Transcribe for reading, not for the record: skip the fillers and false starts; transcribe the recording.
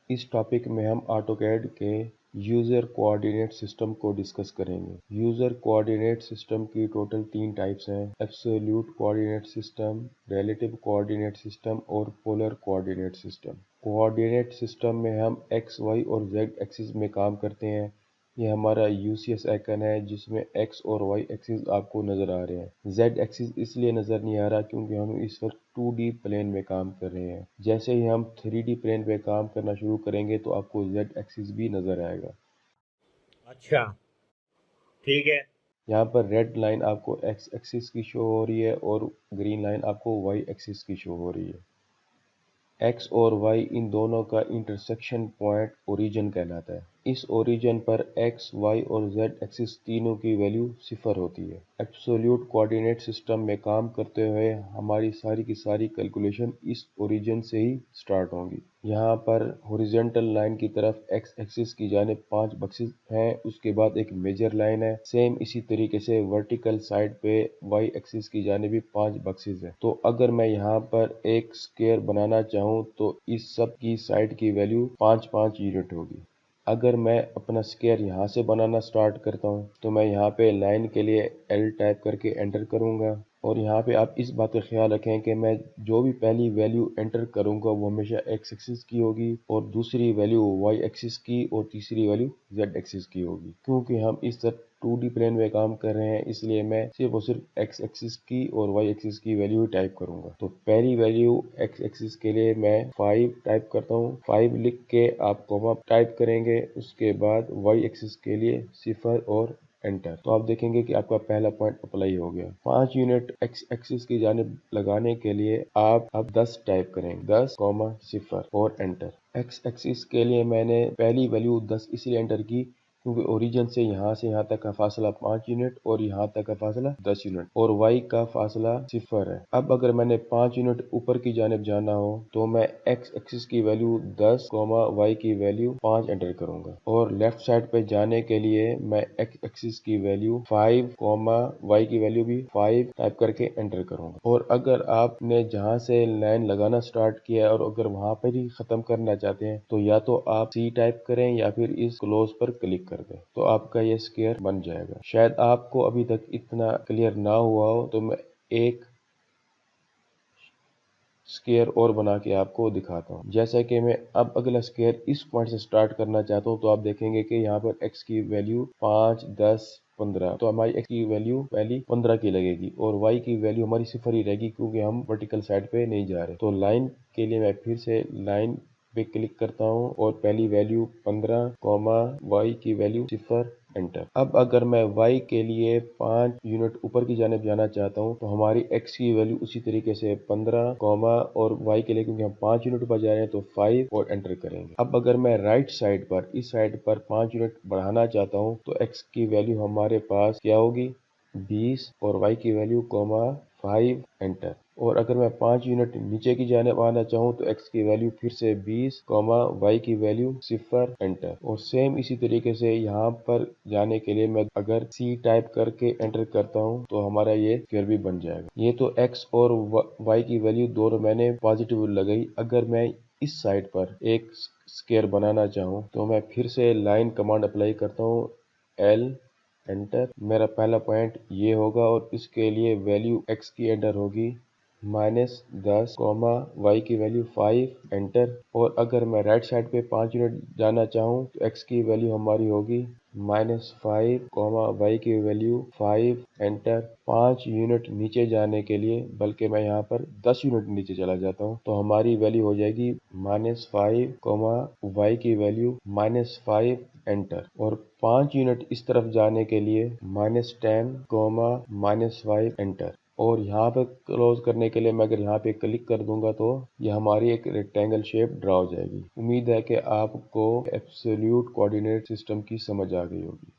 इस टॉपिक में हम ऑटोकैड के यूज़र कोऑर्डिनेट सिस्टम को डिस्कस करेंगे। यूज़र कोऑर्डिनेट सिस्टम की टोटल 3 टाइप्स हैं: absolute coordinate system, relative coordinate system और polar coordinate system. Coordinate system में हम एक्स, वाई और जेड एक्सिस में काम करते हैं। ये हमारा यूसीएस आइकन है जिसमें एक्स और वाई एक्सिस आपको नज़र आ रहे हैं। जेड एक्सिस इसलिए नज़र नहीं आ रहा क्योंकि हम इस वक्त 2D प्लेन में काम कर रहे हैं। जैसे ही हम 3D प्लेन पे काम करना शुरू करेंगे तो आपको जेड एक्सिस भी नज़र आएगा। अच्छा, ठीक है। यहाँ पर रेड लाइन आपको एक्स एक्सिस की शो हो रही है और ग्रीन लाइन आपको वाई एक्सिस की शो हो रही है। एक्स और वाई इन दोनों का इंटरसेक्शन पॉइंट ओरिजिन कहलाता है। इस ओरिजिन पर एक्स, वाई और जेड एक्सिस तीनों की वैल्यू 0 होती है। एब्सोल्यूट कोऑर्डिनेट सिस्टम में काम करते हुए हमारी सारी की सारी कैलकुलेशन इस ओरिजिन से ही स्टार्ट होंगी। यहाँ पर हॉरिजॉन्टल लाइन की तरफ एक्स एक्सिस की जानिब 5 बक्सेस हैं, उसके बाद एक मेजर लाइन है। सेम इसी तरीके से वर्टिकल साइड पे वाई एक्सिस की जानिब भी 5 बक्सेस हैं। तो अगर मैं यहाँ पर एक स्क्वायर बनाना चाहूँ तो इस सब की साइड की वैल्यू 5-5 यूनिट होगी। अगर मैं अपना स्क्वायर यहाँ से बनाना स्टार्ट करता हूँ तो मैं यहाँ पे लाइन के लिए एल टाइप करके एंटर करूँगा और यहाँ पे आप इस बात का ख्याल रखें कि मैं जो भी पहली वैल्यू एंटर करूँगा वो हमेशा एक्स एक्सिस की होगी और दूसरी वैल्यू वाई एक्सिस की और तीसरी वैल्यू जेड एक्सिस की होगी। क्योंकि हम इस तरह 2D प्लेन में काम कर रहे हैं इसलिए मैं सिर्फ और सिर्फ एक्स एक्सिस की और वाई एक्सिस की वैल्यू टाइप करूंगा। तो पहली वैल्यू एक्स एक्सिस के लिए मैं 5 टाइप करता हूँ। 5 लिख के आप कॉमा टाइप करेंगे, उसके बाद वाई एक्सिस के लिए 0 और एंटर। तो आप देखेंगे कि आपका पहला पॉइंट अप्लाई हो गया। 5 यूनिट एक्स एक्सिस की जानिब लगाने के लिए आप अब 10 टाइप करेंगे, 10,0 और एंटर। एक्स एक्सिस के लिए मैंने पहली वैल्यू 10 इसलिए एंटर की क्योंकि ओरिजिन से यहाँ तक का फासला 5 यूनिट और यहाँ तक का फासला 10 यूनिट और y का फासला 0 है। अब अगर मैंने 5 यूनिट ऊपर की जानिब जाना हो तो मैं x एक्सिस की वैल्यू 10, y की वैल्यू 5 एंटर करूंगा और लेफ्ट साइड पे जाने के लिए मैं x एक्सिस की वैल्यू 5, y की वैल्यू भी 5 टाइप करके एंटर करूंगा। और अगर आपने जहाँ से लाइन लगाना स्टार्ट किया है और अगर वहाँ पर ही खत्म करना चाहते हैं तो या तो आप C टाइप करें या फिर इस क्लोज पर क्लिक कर दें तो आपका ये स्क्वायर बन जाएगा। शायद आपको अभी तक इतना क्लियर ना हुआ हो तो मैं एक स्क्वायर और बना के आपको दिखाता हूँ। जैसा कि मैं अब अगला स्क्वायर इस पॉइंट से स्टार्ट करना चाहता हूँ तो आप देखेंगे कि यहाँ पर x की वैल्यू 5, 10, 15 तो हमारी x की वैल्यू पहली 15 की लगेगी और y की वैल्यू हमारी 0 ही रहेगी क्योंकि हम वर्टिकल साइड पे नहीं जा रहे। तो लाइन के लिए मैं फिर से लाइन पे क्लिक करता हूँ और पहली वैल्यू 15, y की वैल्यू 0 एंटर। अब अगर मैं y के लिए 5 यूनिट ऊपर की जानिब जाना चाहता हूँ तो हमारी x की वैल्यू उसी तरीके से 15, और y के लिए क्योंकि हम 5 यूनिट ऊपर जा रहे हैं तो 5 और एंटर करेंगे। अब अगर मैं राइट साइड पर इस साइड पर 5 यूनिट बढ़ाना चाहता हूँ तो x की वैल्यू हमारे पास क्या होगी 20 और y की वैल्यू 5 एंटर। और अगर मैं 5 यूनिट नीचे की जानिब आना चाहूँ तो x की वैल्यू फिर से 20, y की वैल्यू 0 एंटर। और सेम इसी तरीके से यहाँ पर जाने के लिए मैं अगर C टाइप करके एंटर करता हूँ तो हमारा ये स्क्वायर भी बन जाएगा। ये तो x और y की वैल्यू दोनों मैंने पॉजिटिव लगाई। अगर मैं इस साइड पर एक स्क्वायर बनाना चाहूँ तो मैं फिर से लाइन कमांड अप्लाई करता हूँ, L एंटर। मेरा पहला पॉइंट ये होगा और इसके लिए वैल्यू x की एंटर होगी -10, y की वैल्यू 5 एंटर। और अगर मैं राइट साइड पे 5 यूनिट जाना चाहूँ तो x की वैल्यू हमारी होगी -5, y की वैल्यू 5 एंटर। 5 यूनिट नीचे जाने के लिए बल्कि मैं यहाँ पर 10 यूनिट नीचे चला जाता हूँ तो हमारी वैल्यू हो जाएगी -5, y की वैल्यू -5 एंटर। और 5 यूनिट इस तरफ जाने के लिए -10, -5 एंटर। और यहाँ पे क्लोज करने के लिए मैं अगर यहाँ पे क्लिक कर दूंगा तो ये हमारी एक रेक्टेंगल शेप ड्रा हो जाएगी। उम्मीद है कि आपको एब्सोल्यूट कोऑर्डिनेट सिस्टम की समझ आ गई होगी।